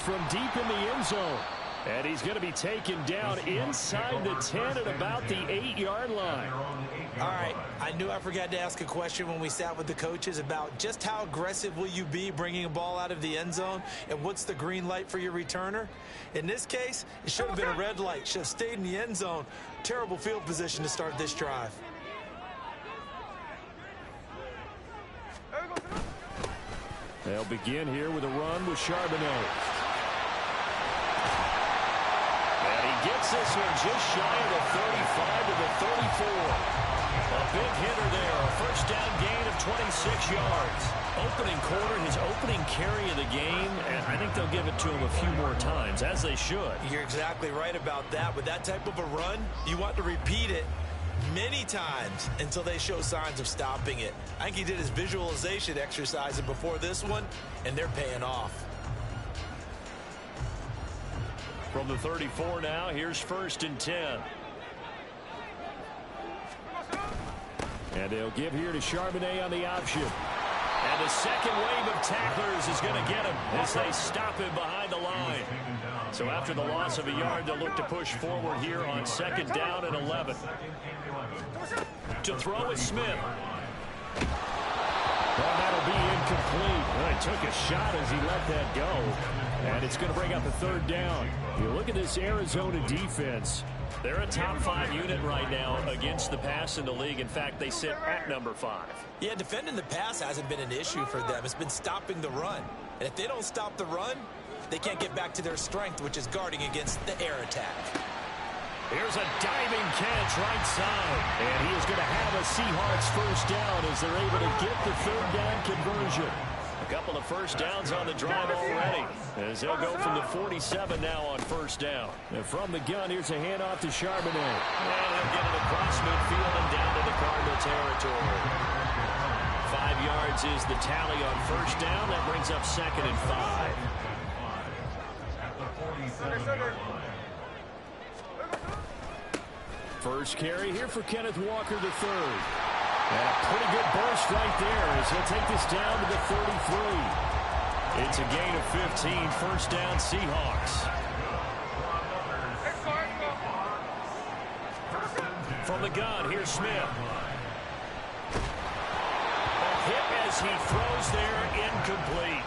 from deep in the end zone. And he's going to be taken down inside the 10 at about the 8-yard line. All right, I knew I forgot to ask a question when we sat with the coaches about just how aggressive will you be bringing a ball out of the end zone, and what's the green light for your returner? In this case, it should have been a red light. Should have stayed in the end zone. Terrible field position to start this drive. They'll begin here with a run with Charbonnet. And he gets this one just shy of the 35 to the 34. A big hitter there, a first down gain of 26 yards. Opening quarter, his opening carry of the game, and I think they'll give it to him a few more times, as they should. You're exactly right about that. With that type of a run, you want to repeat it many times until they show signs of stopping it. I think he did his visualization exercise before this one, and they're paying off. From the 34 now, here's 1st and 10. And they'll give here to Charbonnet on the option. And the second wave of tacklers is going to get him as they stop him behind the line. So after the loss of a yard, they'll look to push forward here on 2nd down and 11. To throw is Smith. Well, that'll be incomplete. Well, he took a shot as he let that go. And it's going to bring up a 3rd down. You look at this Arizona defense. They're a top 5 unit right now against the pass in the league. In fact, they sit at number 5. Yeah, defending the pass hasn't been an issue for them. It's been stopping the run. And if they don't stop the run, they can't get back to their strength, which is guarding against the air attack. Here's a diving catch right side. And he is going to have a Seahawks first down as they're able to get the 3rd down conversion. A couple of first downs on the drive already, as they'll go from the 47 now on 1st down. And from the gun, here's a handoff to Charbonnet. And he'll get it across midfield and down to the Cardinal territory. 5 yards is the tally on 1st down. That brings up 2nd and 5. First carry here for Kenneth Walker III. And a pretty good burst right there as he'll take this down to the 33. It's a gain of 15, 1st down Seahawks. From the gun, here's Smith. A hit as he throws there, incomplete.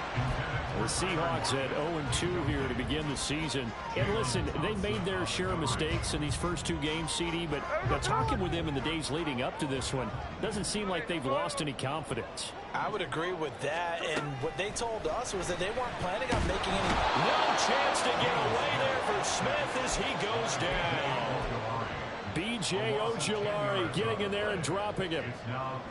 The Seahawks at 0-2 here to begin the season. And listen, they made their share of mistakes in these first 2 games, CD, but talking with them in the days leading up to this one, doesn't seem like they've lost any confidence. I would agree with that, and what they told us was that they weren't planning on making any... No chance to get away there for Smith as he goes down. B.J. Ojulari getting in there and dropping him.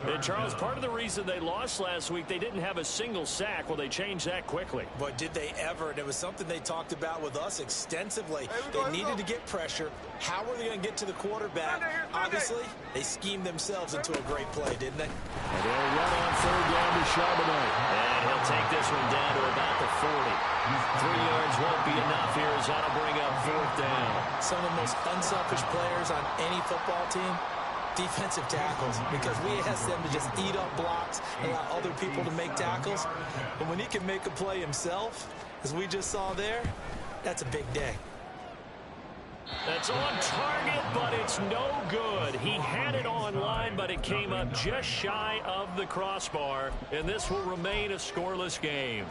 And, Charles, part of the reason they lost last week, they didn't have a single sack. Well, they changed that quickly. But did they ever? And it was something they talked about with us extensively. They needed to get pressure. How were they going to get to the quarterback? Obviously, they schemed themselves into a great play, didn't they? And they'll run on 3rd down to Charbonnet. And he'll take this one down to about the 40. 3 yards won't be enough here as that'll bring up 4th down. Some of the most unselfish players on any football team, defensive tackles, because we ask them to just eat up blocks and allow other people to make tackles. But when he can make a play himself, as we just saw there, that's a big day. That's on target, but it's no good. He had it on line, but it came up just shy of the crossbar, and this will remain a scoreless game.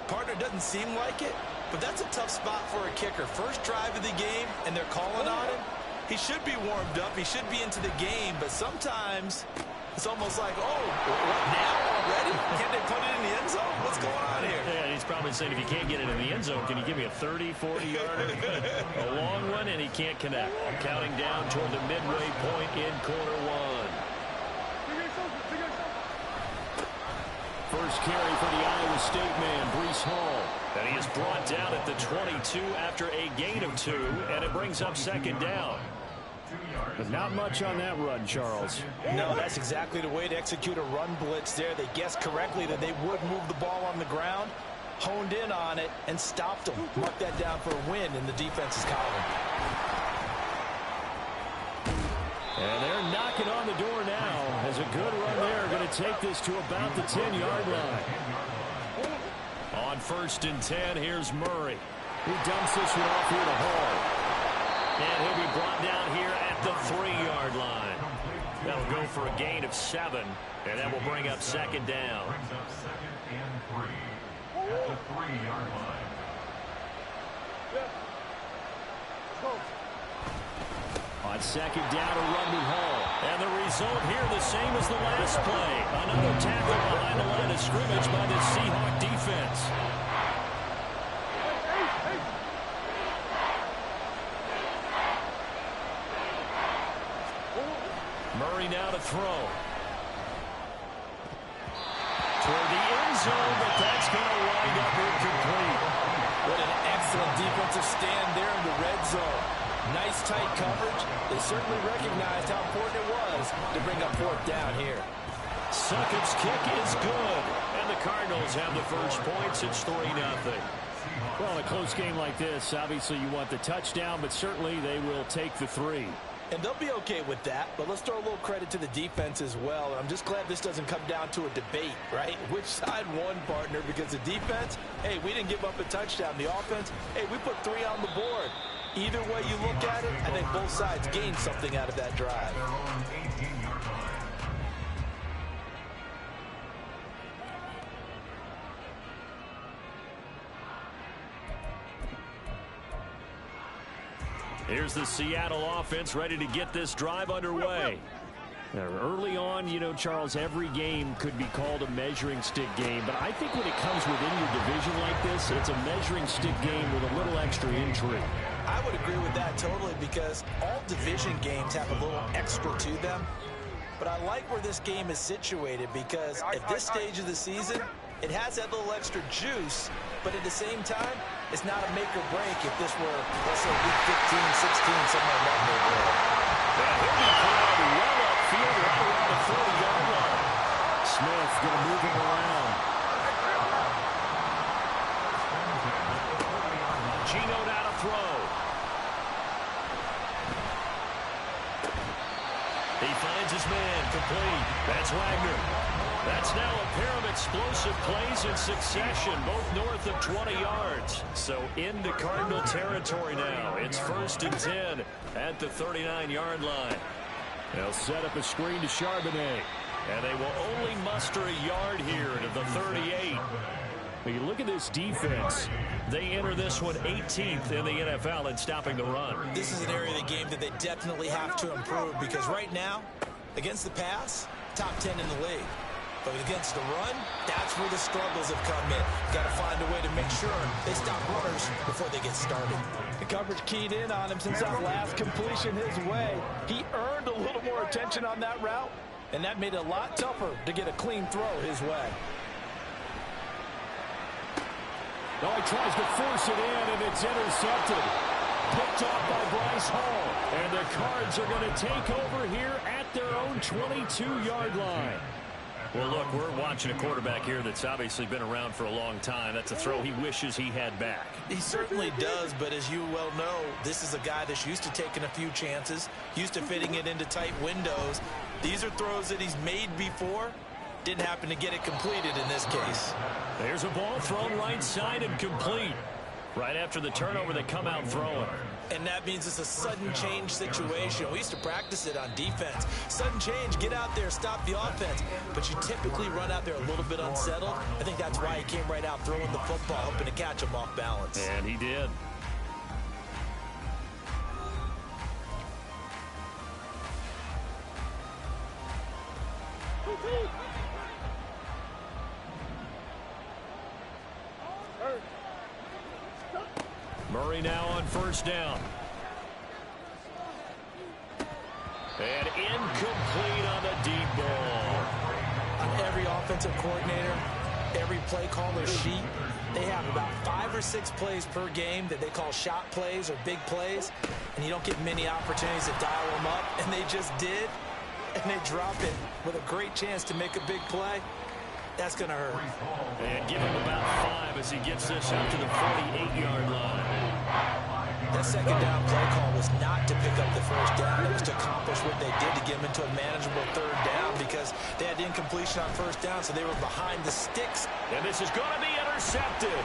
Partner, doesn't seem like it, but that's a tough spot for a kicker. First drive of the game, and they're calling on him. He should be warmed up. He should be into the game, but sometimes it's almost like, oh, what now already? Can't they put it in the end zone? What's going on here? Yeah, he's probably saying, if you can't get it in the end zone, can you give me a 30, 40-yarder? A long one, and he can't connect. Counting down toward the midway point in quarter 1. First carry for the Iowa State man, Breece Hall. And he is brought down at the 22 after a gain of 2, and it brings up 2nd down. But not much on that run, Charles. No, that's exactly the way to execute a run blitz there. They guessed correctly that they would move the ball on the ground, honed in on it, and stopped them. Mark that down for a win in the defense's column. And they're knocking on the door now as a good run there. Going to take this to about the 10-yard line. On on 1st and 10. Here's Murray. He dumps this one off here to Hall. And he'll be brought down here at the 3-yard line. That'll go for a gain of 7. And that will bring up 2nd down. Brings up 2nd and 3 at the 3-yard line. On 2nd down, a run to Hall. And the result here the same as the last play. Another tackle behind the line of scrimmage by the Seahawks defense. Murray now to throw. Toward the end zone, but that's going to wind up incomplete. What an excellent defensive stand there in the red zone. Nice tight coverage. They certainly recognized how important it was to bring up 4th down here. Suckett's kick is good. And the Cardinals have the first points. It's 3-0. Well, in a close game like this, obviously you want the touchdown, but certainly they will take the 3. And they'll be okay with that, but let's throw a little credit to the defense as well. I'm just glad this doesn't come down to a debate, right? Which side won, partner? Because the defense, hey, we didn't give up a touchdown. The offense, hey, we put 3 on the board. Either way you look at it, I think both sides gained something out of that drive. Here's the Seattle offense ready to get this drive underway. Now, early on, you know, Charles, every game could be called a measuring stick game, but I think when it comes within your division like this, it's a measuring stick game with a little extra intrigue. I would agree with that totally, because all division games have a little extra to them. But I like where this game is situated, because at this stage of the season, it has that little extra juice, but at the same time, it's not a make or break if this were, let's say, week 15, 16, somewhere in that neighborhood. Well upfield, right around the 40-yard line. Smith going to move him around. Gino now to throw. He finds his man, complete. That's Wagner. That's now a pair of explosive plays in succession, both north of 20 yards. So into Cardinal territory now. It's 1st and 10 at the 39-yard line. They'll set up a screen to Charbonnet. And they will only muster a yard here to the 38. When you look at this defense, they enter this one 18th in the NFL in stopping the run. This is an area of the game that they definitely have to improve, because right now, against the pass, top 10 in the league. But against the run, that's where the struggles have come in. Got to find a way to make sure they stop runners before they get started. The coverage keyed in on him since that last completion his way. He earned a little more attention on that route, and that made it a lot tougher to get a clean throw his way. Now he tries to force it in, and it's intercepted. Picked off by Bryce Hall. And the Cards are going to take over here at their own 22-yard line. Well, look, we're watching a quarterback here that's obviously been around for a long time. That's a throw he wishes he had back. He certainly does, but as you well know, this is a guy that's used to taking a few chances, used to fitting it into tight windows. These are throws that he's made before. Didn't happen to get it completed in this case. There's a ball thrown right side and complete. Right after the turnover, they come out throwing. And that means it's a sudden change situation. We used to practice it on defense. Sudden change, get out there, stop the offense. But you typically run out there a little bit unsettled. I think that's why he came right out throwing the football, hoping to catch him off balance. And he did. Murray now on first down. And incomplete on the deep ball. On every offensive coordinator, every play caller sheet, they have about 5 or 6 plays per game that they call shot plays or big plays, and you don't get many opportunities to dial them up, and they just did, and they drop it with a great chance to make a big play. That's going to hurt. And give him about 5 as he gets this out to the 48-yard line. That second down play call was not to pick up the first down. It was to accomplish what they did to get him into a manageable third down, because they had incompletion on first down, so they were behind the sticks. And this is going to be intercepted. intercepted.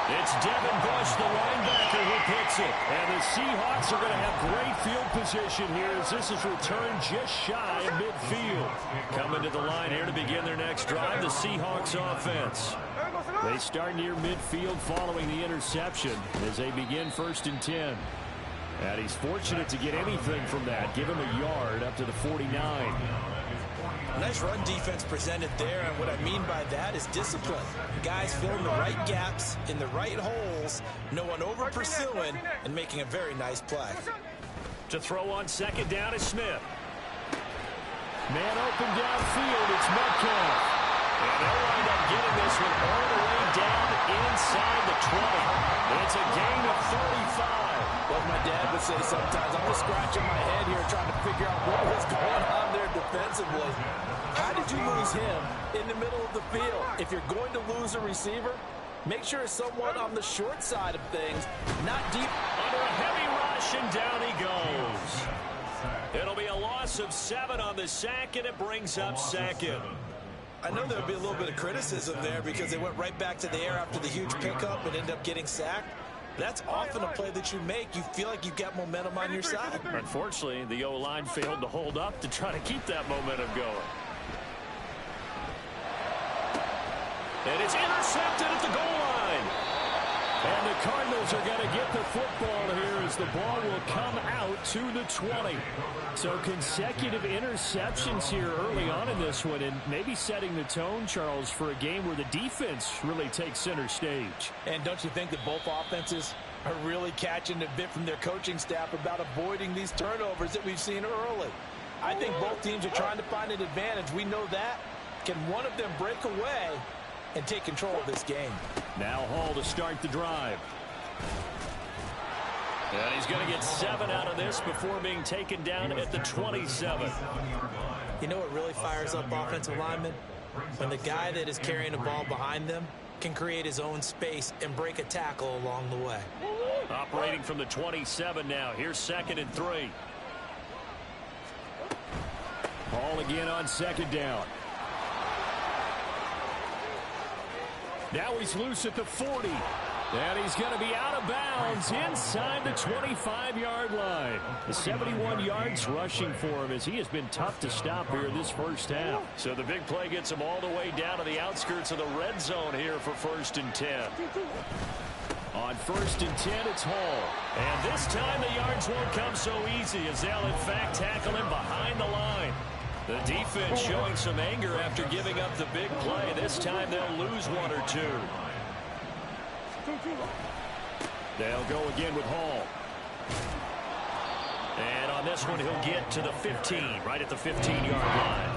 It's Devin Bush, the linebacker, who picks it. And the Seahawks are going to have great field position here as this is returned just shy of midfield. Coming to the line here to begin their next drive, the Seahawks offense. They start near midfield following the interception as they begin 1st and 10. And he's fortunate to get anything from that. Give him a yard up to the 49. Nice run defense presented there, and what I mean by that is discipline. Guys filling the right gaps in the right holes, no one over pursuing, and making a very nice play. To throw on 2nd down is Smith. Man open downfield, it's Metcalf. And they'll wind up getting this one all the way down inside the 20. It's a gain of 35. What my dad would say sometimes, I'm just scratching my head here trying to figure out what was going on there defensively. How did you lose him in the middle of the field? If you're going to lose a receiver, make sure it's someone on the short side of things, not deep. Under a heavy rush, and down he goes. It'll be a loss of 7 on the sack, and it brings up 2nd. I know there'll be a little bit of criticism there because they went right back to the air after the huge pickup and ended up getting sacked. That's often a play that you make. You feel like you've got momentum on your side. Unfortunately, the O-line failed to hold up to try to keep that momentum going. And it's intercepted at the goal line. And the Cardinals are going to get the football here as the ball will come out to the 20. So consecutive interceptions here early on in this one, and maybe setting the tone, Charles, for a game where the defense really takes center stage. And don't you think that both offenses are really catching a bit from their coaching staff about avoiding these turnovers that we've seen early? I think both teams are trying to find an advantage. We know that. Can one of them break away and take control of this game? Now Hall to start the drive. And he's going to get 7 out of this before being taken down at the 27. You know what really fires up offensive linemen? When the guy that is carrying the ball behind them can create his own space and break a tackle along the way. Operating from the 27 now. Here's 2nd and 3. Hall again on 2nd down. Now he's loose at the 40. And he's going to be out of bounds inside the 25-yard line. The 71 yards rushing for him as he has been tough to stop here this first half. So the big play gets him all the way down to the outskirts of the red zone here for 1st and 10. On 1st and 10, it's Hall. And this time the yards won't come so easy as they'll in fact tackle him behind the line. The defense showing some anger after giving up the big play. This time they'll lose 1 or 2. They'll go again with Hall. And on this one, he'll get to the 15, right at the 15-yard line.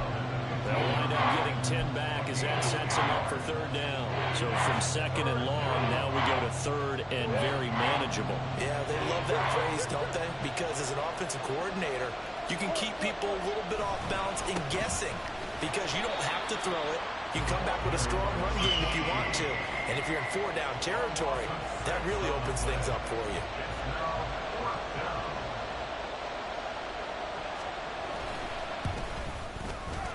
They'll wind up getting 10 back as that sets him up for 3rd down. So from 2nd and long, now we go to 3rd and very manageable. Yeah, they love that phrase, don't they? Because as an offensive coordinator, you can keep people a little bit off balance in guessing because you don't have to throw it. You can come back with a strong run game if you want to. And if you're in 4-down territory, that really opens things up for you.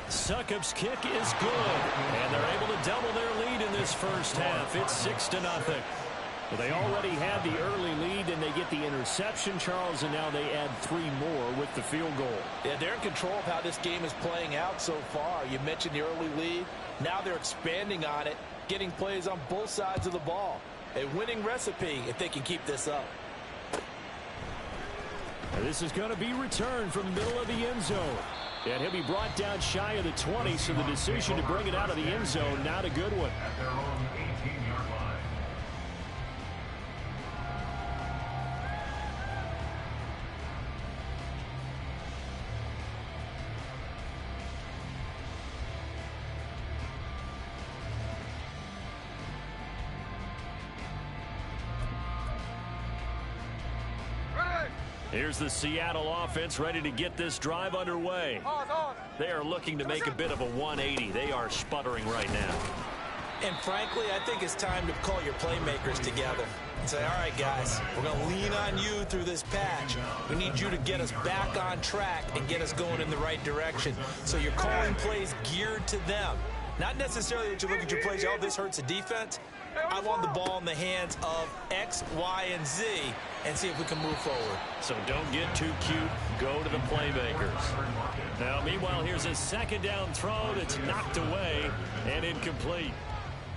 Succop's kick is good. And they're able to double their lead in this first half. It's 6-0. Well, they already had the early lead, and they get the interception, Charles, and now they add 3 more with the field goal. Yeah, they're in control of how this game is playing out so far. You mentioned the early lead. Now they're expanding on it, getting plays on both sides of the ball. A winning recipe if they can keep this up. This is going to be returned from the middle of the end zone. And he'll be brought down shy of the 20, so the decision to bring it out of the end zone, not a good one. At their own 18-yard line. Here's the Seattle offense ready to get this drive underway. They are looking to make a bit of a 180. They are sputtering right now. And frankly, I think it's time to call your playmakers together and say, all right, guys, we're going to lean on you through this patch. We need you to get us back on track and get us going in the right direction. So you're calling plays geared to them, Not necessarily that you look at your plays, oh, this hurts the defense. I want the ball in the hands of X, Y, and Z and see if we can move forward. So don't get too cute. Go to the playmakers. Now, meanwhile, here's a second down throw that's knocked away and incomplete.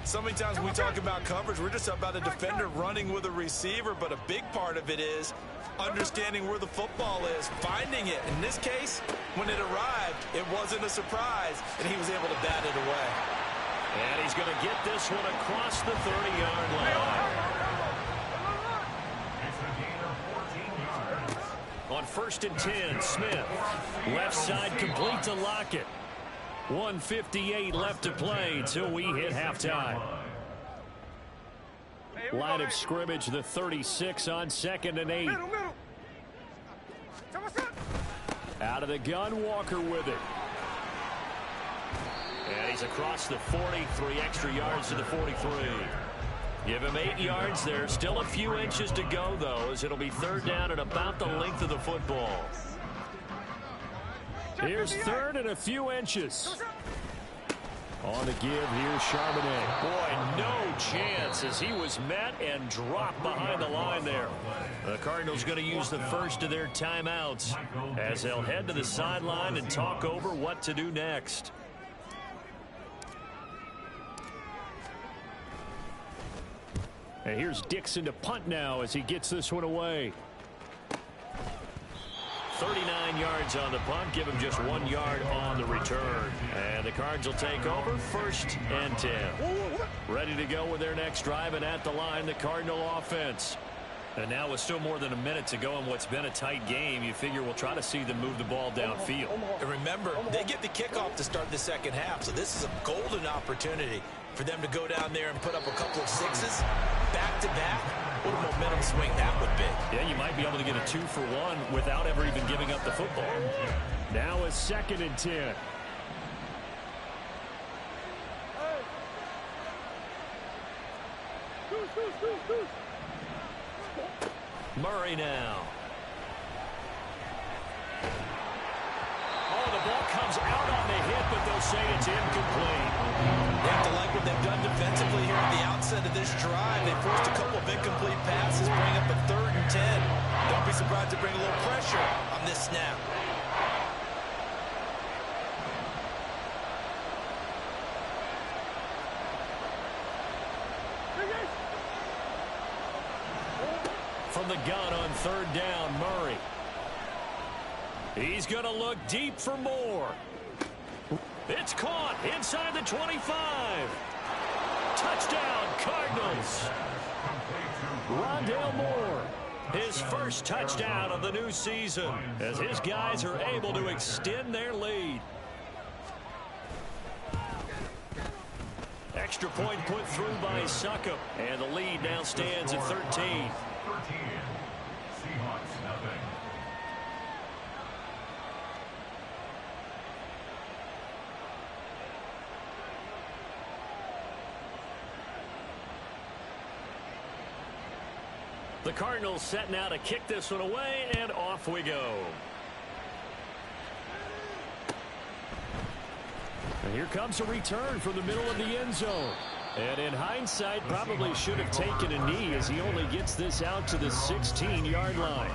So many times when we talk about coverage, we're just about a defender running with a receiver, but a big part of it is understanding where the football is, finding it. In this case, when it arrived, it wasn't a surprise, and he was able to bat it away. And he's going to get this one across the 30-yard line. It's a gain of 14 yards. On 1st and 10, Smith. Left side complete to Lockett. 1:58 left to play till we hit halftime. Line of scrimmage, the 36 on 2nd and 8. Out of the gun, Walker with it. And he's across the 40, 3 extra yards to the 43. Give him 8 yards there. Still a few inches to go, though, as it'll be 3rd down at about the length of the football. Here's 3rd and a few inches. On the give, here's Charbonnet. Boy, no chance as he was met and dropped behind the line there. The Cardinals going to use the first of their timeouts as they'll head to the sideline and talk over what to do next. And here's Dixon to punt now as he gets this one away. 39 yards on the punt, give him just 1 yard on the return. And the Cards will take over 1st and 10. Ready to go with their next drive, and at the line, the Cardinal offense. And now with still more than a minute to go in what's been a tight game, you figure we'll try to see them move the ball downfield. And remember, they get the kickoff to start the second half, so this is a golden opportunity for them to go down there and put up a couple of sixes back-to-back. What a momentum swing that would be. Yeah, you might be able to get a 2-for-1 without ever even giving up the football. Now a 2nd and 10. Murray now. Oh, the ball comes out on the hit, but they'll say it's incomplete. They have to like what they've done defensively here at the outset of this drive. They forced a couple of incomplete passes, bring up a 3rd and 10. Don't be surprised to bring a little pressure on this snap. From the gun on 3rd down, Murray. He's going to look deep for more. It's caught inside the 25. Touchdown, Cardinals. Rondale Moore, his first touchdown of the new season, as his guys are able to extend their lead. Extra point put through by Succop, and the lead now stands at 13. 13. Seahawks, nothing. The Cardinals set now to kick this one away, and off we go. And here comes a return from the middle of the end zone. And in hindsight, probably should have taken a knee as he only gets this out to the 16-yard line.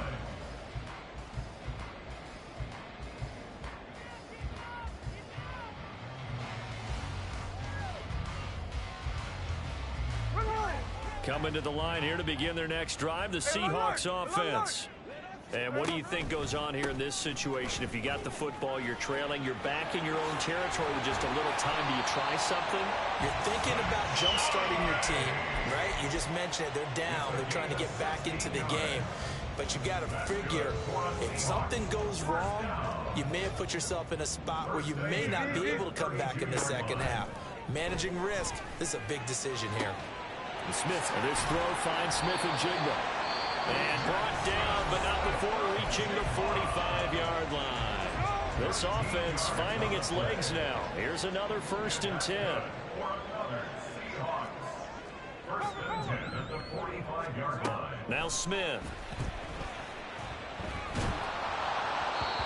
Coming to the line here to begin their next drive, the Seahawks offense. And what do you think goes on here in this situation? If you got the football, you're trailing, you're back in your own territory with just a little time. Do you try something? You're thinking about jump-starting your team, right? You just mentioned it. They're down. They're trying to get back into the game. But you got to figure, if something goes wrong, you may have put yourself in a spot where you may not be able to come back in the second half. Managing risk, this is a big decision here. Smith, and this throw finds Smith and Jigba. And brought down, but not before reaching the 45-yard line. This offense finding its legs now. Here's another 1st and 10. First and 10 at the 45-yard line. Now Smith.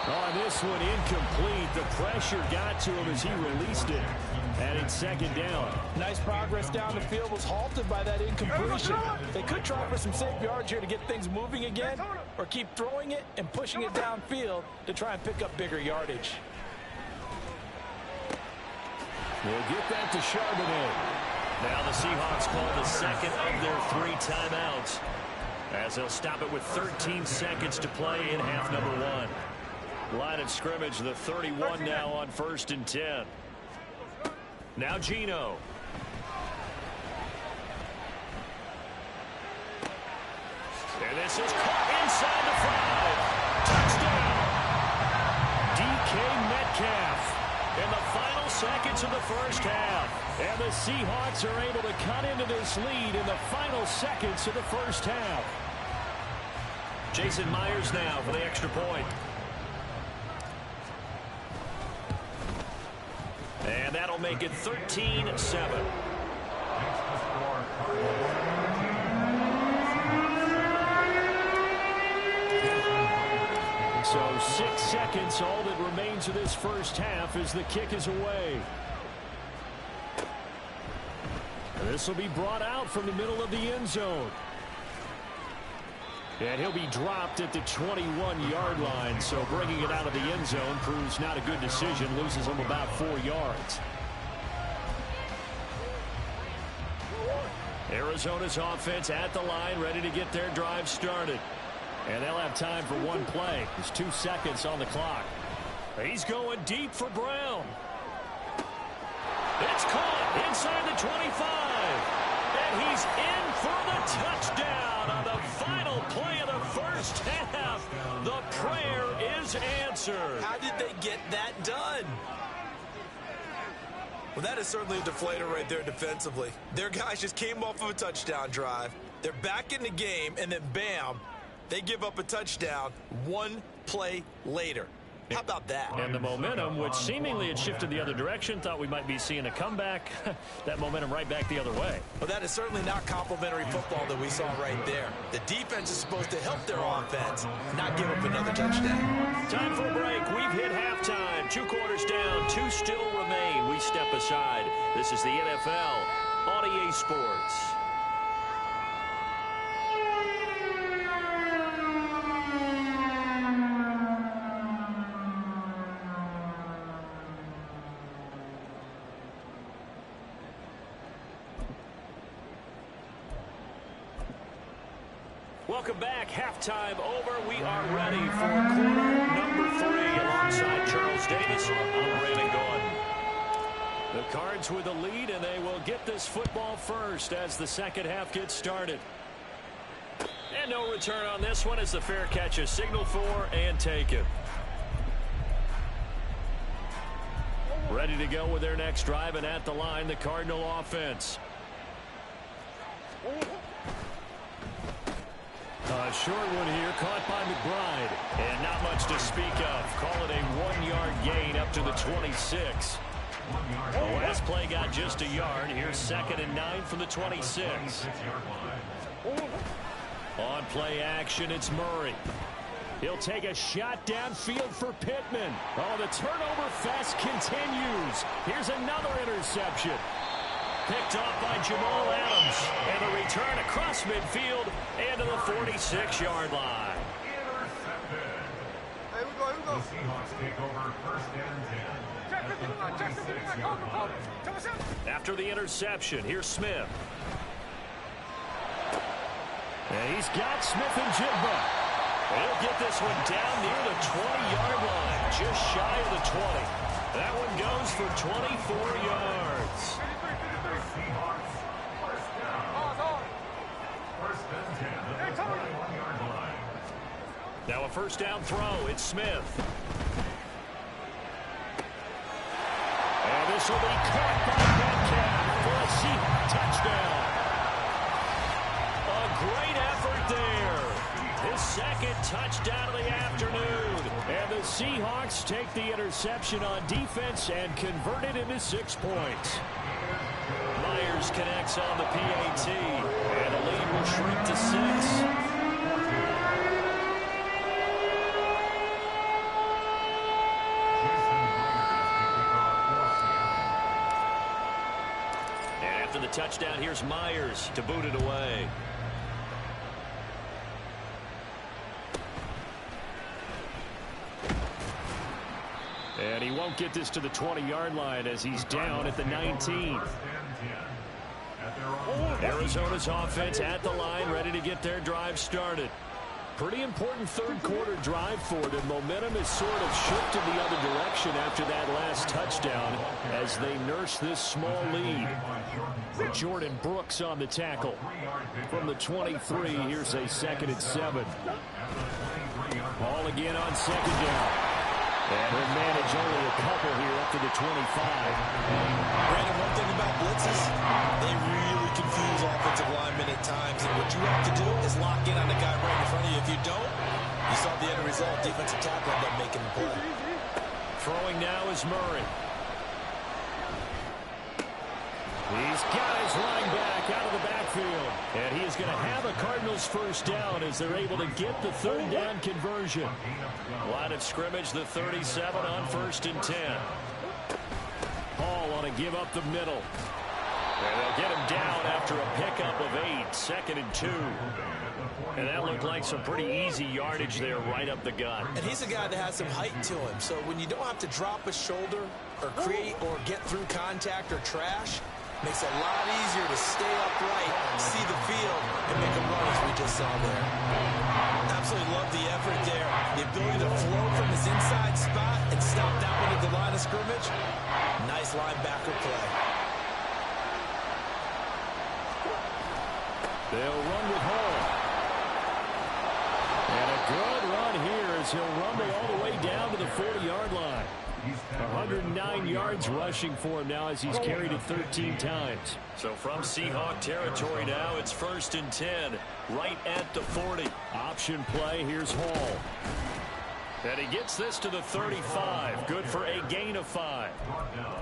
On this one, incomplete. The pressure got to him as he released it. And it's second down. Nice progress down the field, was halted by that incompletion. They could try for some safe yards here to get things moving again, or keep throwing it and pushing it downfield to try and pick up bigger yardage. We'll get that to Charbonnet. Now the Seahawks call the second of their 3 timeouts, as they'll stop it with 13 seconds to play in half number 1. Line of scrimmage, the 31 now on 1st and 10. Now Geno. And this is caught inside the 5. Touchdown. DK Metcalf in the final seconds of the first half. And the Seahawks are able to cut into this lead in the final seconds of the first half. Jason Myers now for the extra point. And that'll make it 13-7. So 6 seconds, all that remains of this first half as the kick is away. And this will be brought out from the middle of the end zone. And he'll be dropped at the 21-yard line, so bringing it out of the end zone proves not a good decision, loses him about 4 yards. Arizona's offense at the line, ready to get their drive started. And they'll have time for one play. There's 2 seconds on the clock. He's going deep for Brown. It's caught inside the 25. And he's in for the touchdown on the final play of the first half. The prayer is answered. How did they get that done? Well, that is certainly a deflator right there defensively. Their guys just came off of a touchdown drive. They're back in the game, and then bam, they give up a touchdown 1 play later. How about that? And the momentum, which seemingly had shifted the other direction, thought we might be seeing a comeback. That momentum right back the other way. Well, that is certainly not complimentary football that we saw right there. The defense is supposed to help their offense, not give up another touchdown. Time for a break. We've hit halftime. 2 quarters down, 2 still remain. We step aside. This is the NFL on EA Sports. Welcome back. Halftime over. We are ready for quarter number 3 alongside Charles Davis. I'm Raymond Gordon. The Cards with the lead, and they will get this football first as the second half gets started. And no return on this one as the fair catch is signaled for and taken. Ready to go with their next drive, and at the line, the Cardinal offense. A short one here, caught by McBride. And not much to speak of. Call it a 1-yard gain up to the 26. The last play got just a yard. Here's 2nd and 9 from the 26. On play action, it's Murray. He'll take a shot downfield for Pittman. Oh, the turnover fest continues. Here's another interception. Picked off by Jamal Adams. And the return across midfield and to the 46-yard line. Hey, we go. The Seahawks take over 1st and 10 at the 46-yard line. After the interception, here's Smith. And he's got Smith and Jigba. He'll get this one down near the 20-yard line, just shy of the 20. That one goes for 24 yards. Seahawks, 1st down. 1st and 10 at the 21-yard line. Now a 1st down throw. It's Smith. And this will be caught by Metcalf for a Seahawks touchdown. A great effort there. His 2nd touchdown of the afternoon. And the Seahawks take the interception on defense and convert it into 6 points. Myers connects on the PAT. And the lead will shrink to 6. touchdown. Here's Myers to boot it away. And he won't get this to the 20-yard line as he's down at the 19. Arizona's offense at the line, ready to get their drive started. Pretty important third-quarter drive for them. Momentum has sort of shifted the other direction after that last touchdown as they nurse this small lead. Jordan Brooks on the tackle. From the 23, here's a 2nd and 7. Ball again on 2nd down. And he'll manage only a couple here up to the 25. Brandon, one thing about blitzes, they really confuse offensive linemen at times. And what you have to do is lock in on the guy right in front of you. If you don't, you saw the end result. Defensive tackle ended up making the play. Throwing now is Murray. He's got his running back out of the backfield. And he is going to have a Cardinals first down as they're able to get the 3rd down conversion. Line of scrimmage, the 37 on 1st and 10. Hall on a give up the middle. And they'll get him down after a pickup of 8. 2nd and 2. And that looked like some pretty easy yardage there right up the gut. And he's a guy that has some height to him. So when you don't have to drop a shoulder or create or get through contact or trash, makes it a lot easier to stay upright, see the field, and make a run as we just saw there. Absolutely love the effort there. The ability to flow from his inside spot and stop that one at the line of scrimmage. Nice linebacker play. They'll run with Hall. And a good run here as he'll rumble all the way down to the 40-yard line. 109 yards rushing for him now as he's carried it 13 times. So from Seahawk territory now, it's 1st and 10, right at the 40. Option play, here's Hall. And he gets this to the 35. Good for a gain of 5.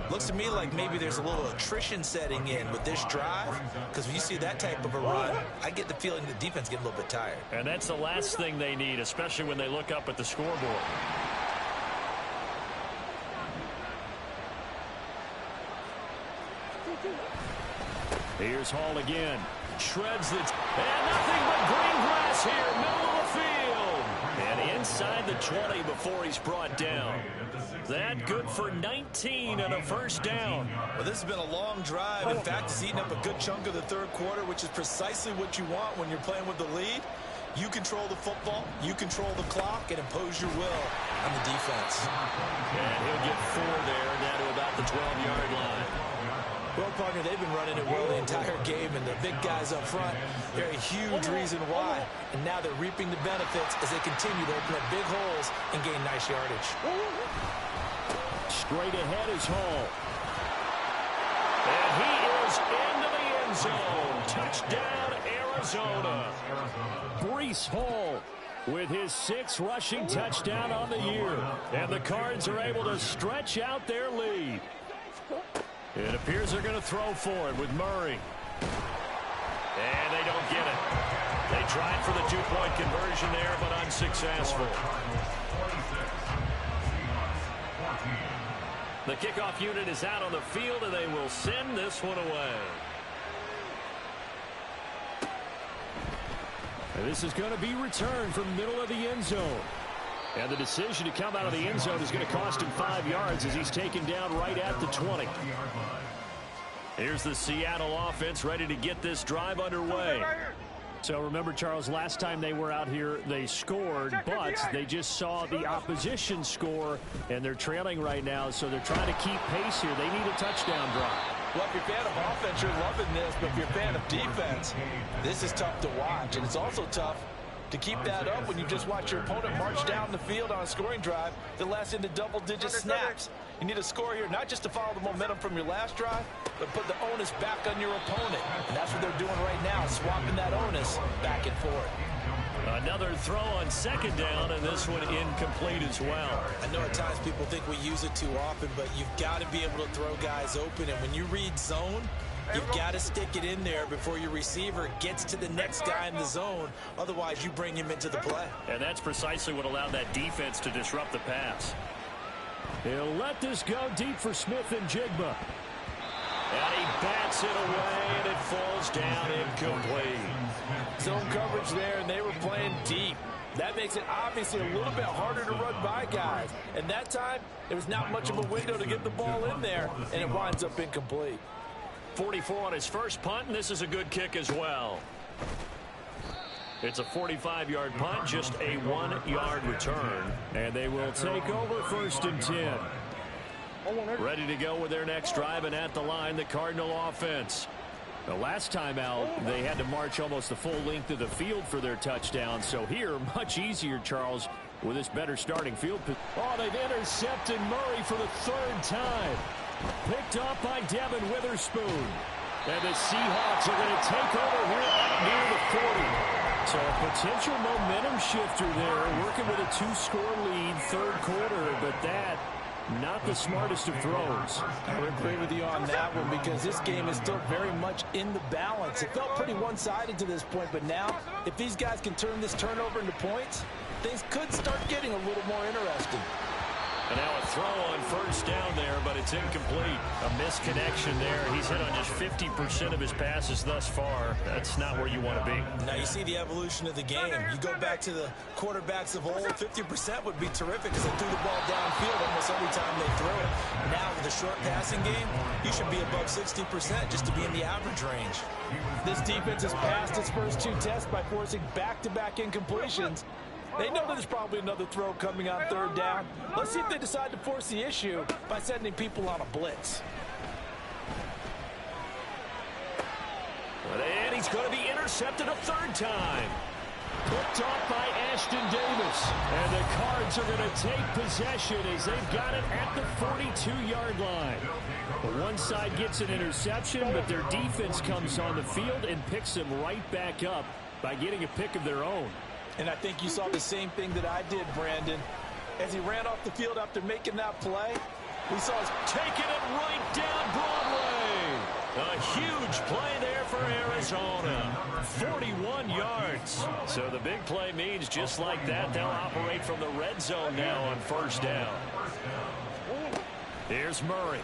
Looks to me like maybe there's a little attrition setting in with this drive, because when you see that type of a run, I get the feeling the defense get a little bit tired. And that's the last thing they need, especially when they look up at the scoreboard. Here's Hall again. Shreds the... And nothing but green grass here, middle of the field. And inside the 20 before he's brought down. That good for 19 and a first down. Well, this has been a long drive. In fact, it's eaten up a good chunk of the 3rd quarter, which is precisely what you want when you're playing with the lead. You control the football, you control the clock, and impose your will on the defense. And he'll get 4 there, down to about the 12-yard line. Well, partner, they've been running it well the entire game, and the big guys up front, they're a huge reason why. And now they're reaping the benefits as they continue to open up big holes and gain nice yardage. Straight ahead is Hall. And he is into the end zone. Touchdown, Arizona. Breece Hall with his 6th rushing touchdown on the year. And the Cards are able to stretch out their lead. It appears they're going to throw for it with Murray. And they don't get it. They tried for the 2-point conversion there, but unsuccessful. The kickoff unit is out on the field, and they will send this one away. And this is going to be returned from the middle of the end zone. And the decision to come out of the end zone is going to cost him 5 yards as he's taken down right at the 20. Here's the Seattle offense ready to get this drive underway. So remember, Charles, last time they were out here, they scored, but they just saw the opposition score, and they're trailing right now, so they're trying to keep pace here. They need a touchdown drive. Well, if you're a fan of offense, you're loving this, but if you're a fan of defense, this is tough to watch, and it's also tough to keep that up when you just watch your opponent march down the field on a scoring drive that lasts into double-digit snaps. You need a score here, not just to follow the momentum from your last drive, but put the onus back on your opponent. And that's what they're doing right now, swapping that onus back and forth. Another throw on 2nd down, and this one incomplete as well. I know at times people think we use it too often, but you've got to be able to throw guys open. And when you read zone, you've got to stick it in there before your receiver gets to the next guy in the zone. Otherwise, you bring him into the play. And that's precisely what allowed that defense to disrupt the pass. He'll let this go deep for Smith and Jigba. And he bats it away, and it falls down incomplete. Zone coverage there, and they were playing deep. That makes it obviously a little bit harder to run by guys. And that time, there was not much of a window to get the ball in there, and it winds up incomplete. 44 on his first punt, and this is a good kick as well. It's a 45-yard punt, just a 1-yard return. And they will take over 1st and 10. Ready to go with their next drive, and at the line, the Cardinal offense. The last time out, they had to march almost the full length of the field for their touchdown. So here, much easier, Charles, with this better starting field. Oh, they've intercepted Murray for the 3rd time. Picked off by Devin Witherspoon. And the Seahawks are going to take over here up near the 40. So a potential momentum shifter there, working with a 2-score lead, 3rd quarter, but that not the smartest of throws. I would agree with you on that one because this game is still very much in the balance. It felt pretty one-sided to this point, but now if these guys can turn this turnover into points, things could start getting a little more interesting. And now a throw on 1st down there, but it's incomplete. A misconnection there. He's hit on just 50% of his passes thus far. That's not where you want to be. Now you see the evolution of the game. You go back to the quarterbacks of old, 50% would be terrific because they threw the ball downfield almost every time they threw it. Now with a short passing game, you should be above 60% just to be in the average range. This defense has passed its first 2 tests by forcing back-to-back incompletions. They know there's probably another throw coming on 3rd down. Let's see if they decide to force the issue by sending people on a blitz. And he's going to be intercepted a 3rd time. Picked off by Ashton Davis. And the Cards are going to take possession as they've got it at the 42-yard line. One side gets an interception, but their defense comes on the field and picks them right back up by getting a pick of their own. And I think you saw the same thing that I did, Brandon. As he ran off the field after making that play, we saw us taking it right down Broadway. A huge play there for Arizona. 41 yards. So the big play means just like that, they'll operate from the red zone now on 1st down. Here's Murray.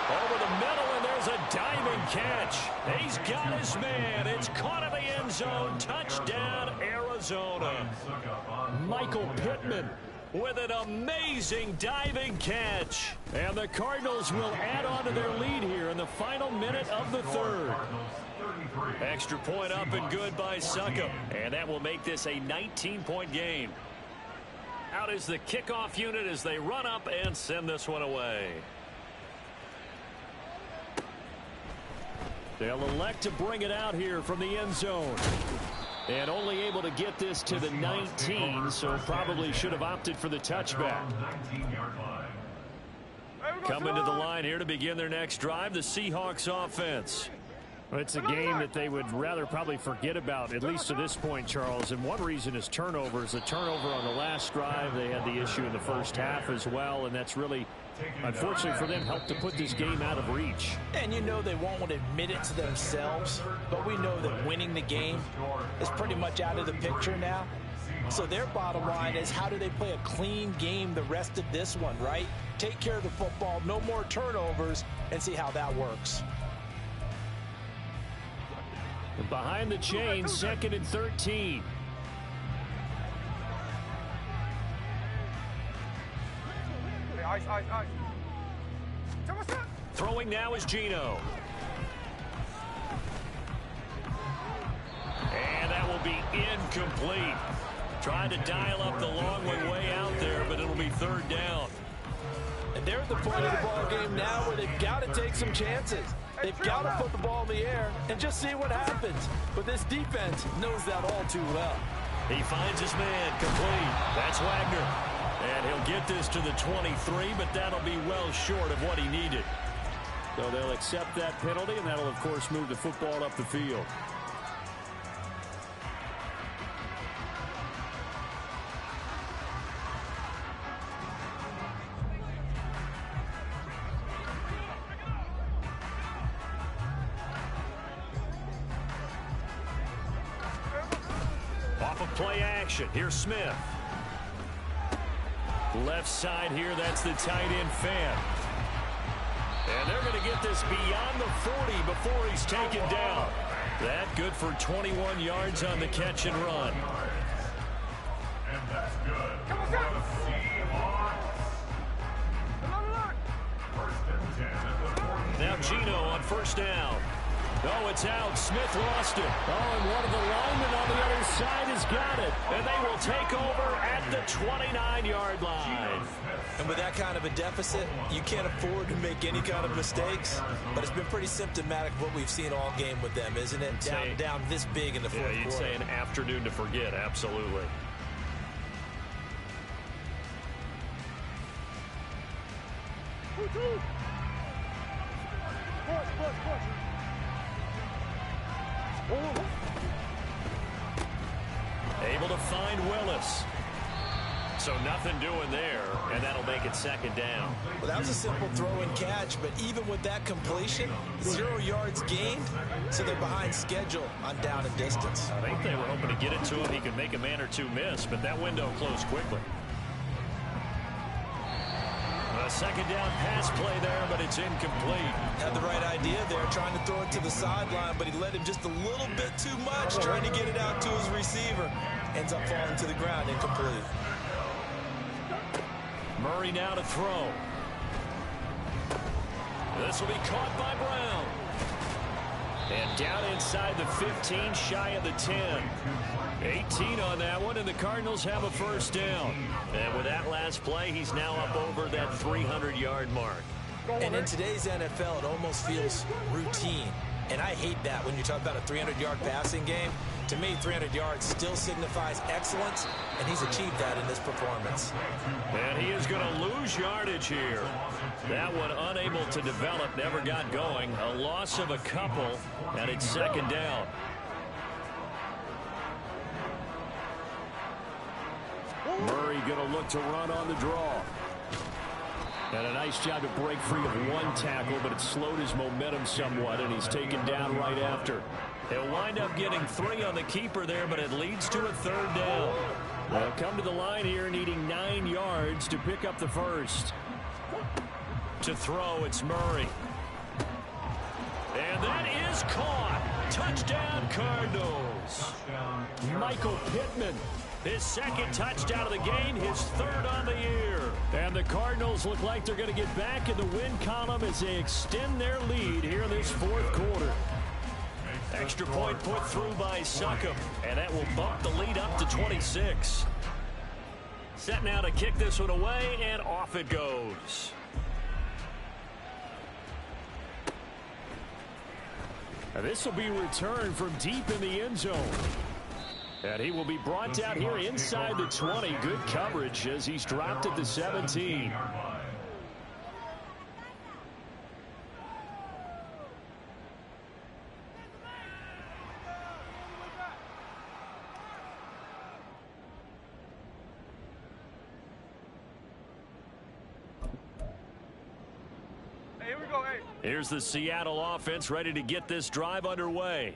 Over the middle, and there's a diving catch. He's got his man. It's caught in the end zone. Touchdown, Arizona. Michael Pittman with an amazing diving catch. And the Cardinals will add on to their lead here in the final minute of the 3rd. Extra point up and good by Succop. And that will make this a 19-point game. Out is the kickoff unit as they run up and send this one away. They'll elect to bring it out here from the end zone. And only able to get this to the 19, so probably should have opted for the touchback. Coming to the line here to begin their next drive, the Seahawks offense. Well, it's a game that they would rather probably forget about, at least to this point, Charles. And one reason is turnovers. A turnover on the last drive. They had the issue in the first half as well, and that's really, unfortunately for them, helped to put this game out of reach. And you know they won't admit it to themselves, but we know that winning the game is pretty much out of the picture now. So their bottom line is, how do they play a clean game the rest of this one, right? Take care of the football, no more turnovers, and see how that works. Behind the chains, 2nd and 13. Throwing now is Gino. And that will be incomplete. Trying to dial up the long way out there, but it'll be 3rd down. And they're at the point of the ball game now where they've got to take some chances. They've got to put the ball in the air and just see what happens. But this defense knows that all too well. He finds his man, complete. That's Wagner. And he'll get this to the 23, but that'll be well short of what he needed. So they'll accept that penalty, and that'll, of course, move the football up the field. Off of play action, here's Smith. Left side here, that's the tight end Fan. And they're going to get this beyond the 40 before he's taken down. That good for 21 yards on the catch and run. And that's good. For the Seahawks. First and 10 at the 40. Now Gino on first down. Oh, it's out. Smith lost it. Oh, and one of the linemen on the other side has got it. And they will take over at the 29-yard line. And with that kind of a deficit, you can't afford to make any kind of mistakes. But it's been pretty symptomatic of what we've seen all game with them, isn't it? Down this big in the fourth quarter. You'd say an afternoon to forget, absolutely. Able to find Willis. So nothing doing there, and that'll make it second down. Well, that was a simple throw and catch, but even with that completion, 0 yards gained, so they're behind schedule on down and distance. I think they were hoping to get it to him. He could make a man or two miss, but that window closed quickly. A second down pass play there, but it's incomplete. Had the right idea there, trying to throw it to the sideline, but he let him just a little bit too much, trying to get it out to his receiver. Ends up falling to the ground, incomplete. Murray now to throw. This will be caught by Brown. And down inside the 15, shy of the 10. 18 on that one, and the Cardinals have a first down. And with that last play, he's now up over that 300-yard mark. And in today's NFL, it almost feels routine. And I hate that when you talk about a 300-yard passing game. To me, 300 yards still signifies excellence, and he's achieved that in this performance. And he is going to lose yardage here. That one unable to develop, never got going. A loss of a couple, and it's second down. Murray going to look to run on the draw. And a nice job to break free of one tackle, but it slowed his momentum somewhat, and he's taken down right after. He'll wind up getting 3 on the keeper there, but it leads to a third down. They'll come to the line here needing 9 yards to pick up the first. To throw, it's Murray. And that is caught. Touchdown, Cardinals. Michael Pittman. His second touchdown of the game, his third on the year. And the Cardinals look like they're going to get back in the win column as they extend their lead here in this fourth quarter. Extra point put through by Succop, and that will bump the lead up to 26. Set now to kick this one away, and off it goes. Now this will be returned from deep in the end zone. And he will be brought down here inside the 20. Good coverage as he's dropped at the 17. Here's the Seattle offense ready to get this drive underway.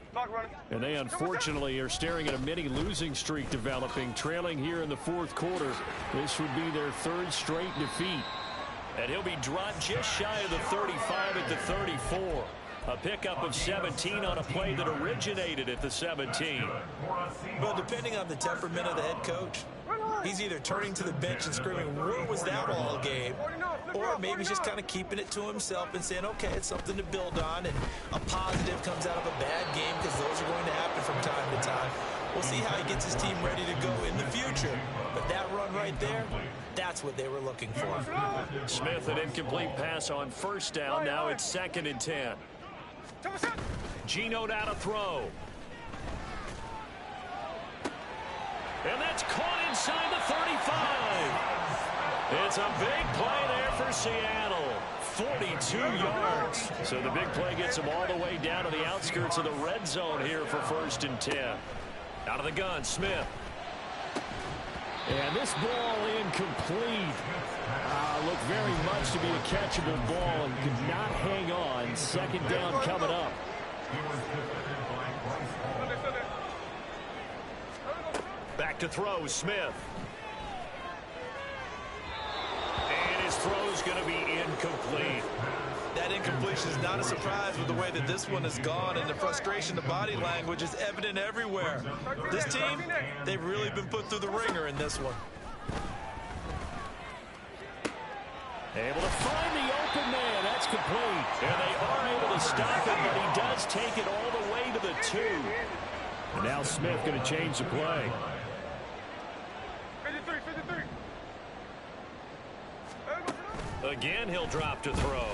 And they unfortunately are staring at a mini losing streak developing, trailing here in the fourth quarter. This would be their third straight defeat. And he'll be dropped just shy of the 35 at the 34. A pickup of 17 on a play that originated at the 17. Well, depending on the temperament of the head coach, he's either turning to the bench and screaming, "Where was that all game?" Or maybe he's just kind of keeping it to himself and saying, okay, it's something to build on, and a positive comes out of a bad game, because those are going to happen from time to time. We'll see how he gets his team ready to go in the future. But that run right there, that's what they were looking for. Smith, an incomplete pass on first down. Now it's 2nd and 10. Gino down to throw. And that's caught inside the 35. It's a big play there for Seattle. 42 yards. So the big play gets him all the way down to the outskirts of the red zone here for 1st and 10. Out of the gun, Smith. And this ball incomplete. Looked very much to be a catchable ball and could not hang on. 2nd down coming up. Back to throw, Smith. And his throw's going to be incomplete. That That incompletion is not a surprise with the way that this one has gone, and the frustration, the body language is evident everywhere. This team, they've really been put through the ringer in this one. Able to find the open man. That's complete. And they are able to stop it, but he does take it all the way to the 2. And now Smith going to change the play. 53. Again, he'll drop to throw.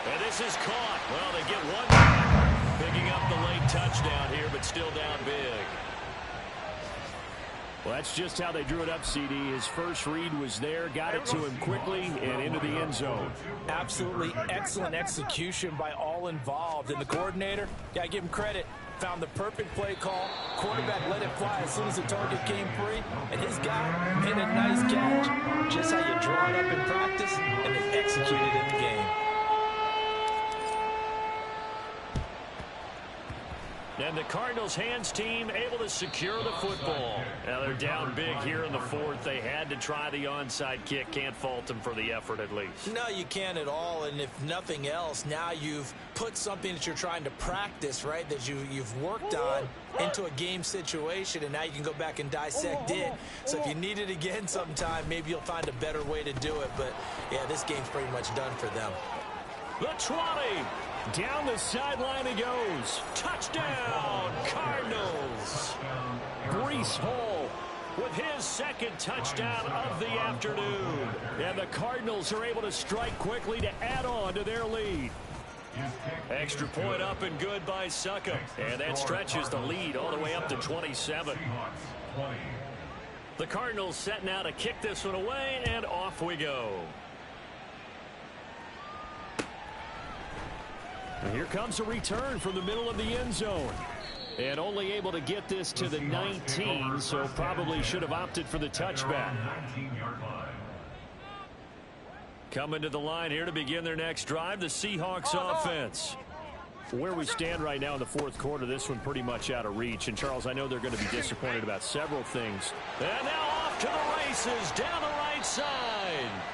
And this is caught. Well, they get one. Picking up the late touchdown here, but still down big. Well, that's just how they drew it up, CD. His first read was there, got it to him quickly, and into the end zone. Absolutely excellent execution by all involved. And the coordinator, got to give him credit, found the perfect play call. Quarterback let it fly as soon as the target came free. And his guy made a nice catch. Just how you draw it up in practice and then execute it in the game. And the Cardinals hands team able to secure the football. Now they're down big here in the 4th. They had to try the onside kick. Can't fault them for the effort at least. No, you can't at all. And if nothing else, now you've put something that you're trying to practice, right, that you've worked on into a game situation, and now you can go back and dissect it. So if you need it again sometime, maybe you'll find a better way to do it. But, yeah, this game's pretty much done for them. The 20. Down the sideline he goes. Touchdown, Cardinals. Breece Hall with his second touchdown of the afternoon. And the Cardinals are able to strike quickly to add on to their lead. Extra point up and good by Succop. And that stretches the lead all the way up to 27. The Cardinals setting out to kick this one away, and off we go. And here comes a return from the middle of the end zone. And only able to get this to the 19, so probably should have opted for the touchback. Coming to the line here to begin their next drive, the Seahawks offense. Where we stand right now in the 4th quarter, this one pretty much out of reach. And, Charles, I know they're going to be disappointed about several things. And now off to the races down the right side.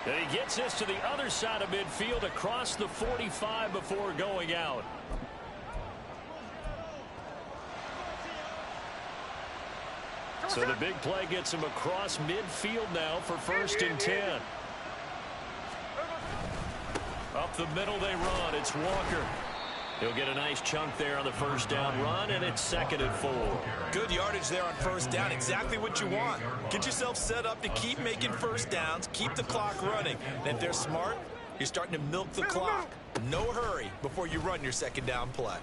And he gets this to the other side of midfield across the 45 before going out. So the big play gets him across midfield now for 1st and 10. Up the middle they run. It's Walker. He'll get a nice chunk there on the 1st down run, and it's 2nd and 4. Good yardage there on 1st down. Exactly what you want. Get yourself set up to keep making 1st downs, keep the clock running. And if they're smart, you're starting to milk the clock. No hurry before you run your 2nd down play.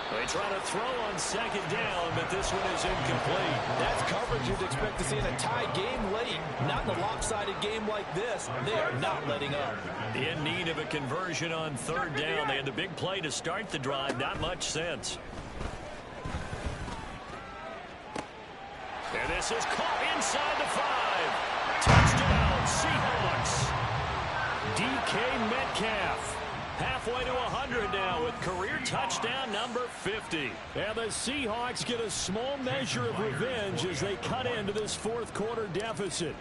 They try to throw on 2nd down, but this one is incomplete. That's coverage you'd expect to see in a tie game late. Not in a lopsided game like this. They are not letting up. In need of a conversion on 3rd down. They had the big play to start the drive. Not much sense. And this is caught inside the 5. Touchdown, Seahawks. DK Metcalf. Halfway to 100 now with career touchdown number 50. And the Seahawks get a small measure of revenge as they cut into this 4th quarter deficit.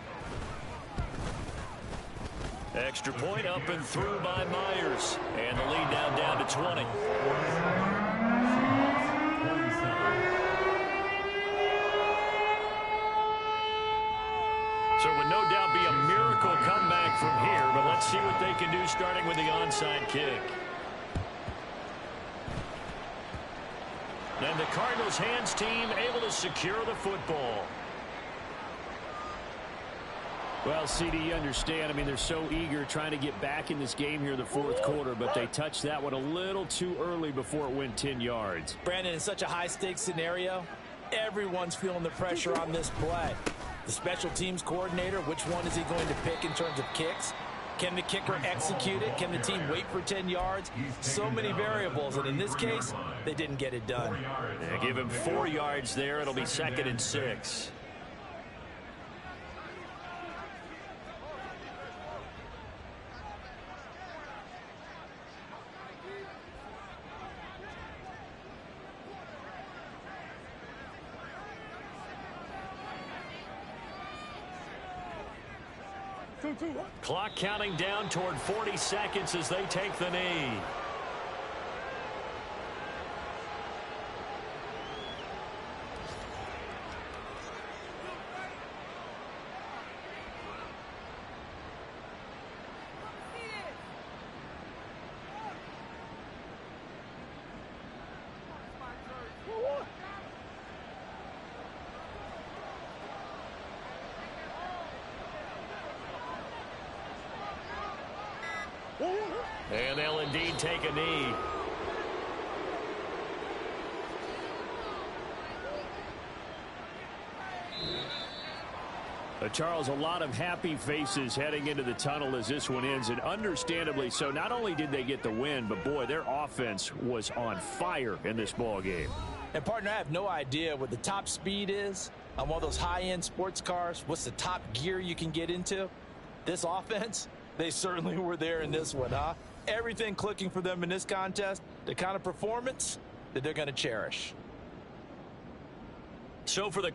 Extra point up and through by Myers. And the lead now down to 20. So it would no doubt be a miracle comeback from here, but let's see what they can do starting with the onside kick. And the Cardinals hands team able to secure the football. Well, CD, you understand. I mean, they're so eager trying to get back in this game here in the 4th quarter, but they touched that one a little too early before it went 10 yards. Brandon, in such a high-stakes scenario, everyone's feeling the pressure on this play. The special teams coordinator, which one is he going to pick in terms of kicks? Can the kicker execute it? Can the team wait for 10 yards? So many variables, and in this case, they didn't get it done. Yeah, give him 4 yards there. It'll be 2nd and 6. Clock counting down toward 40 seconds as they take the knee. And they'll indeed take a knee. Charles, a lot of happy faces heading into the tunnel as this one ends, and understandably so. Not only did they get the win, but boy, their offense was on fire in this ball game. And partner, I have no idea what the top speed is on one of those high-end sports cars. What's the top gear you can get into? This offense, they certainly were there in this one, huh? Everything clicking for them in this contest, the kind of performance that they're going to cherish. So for the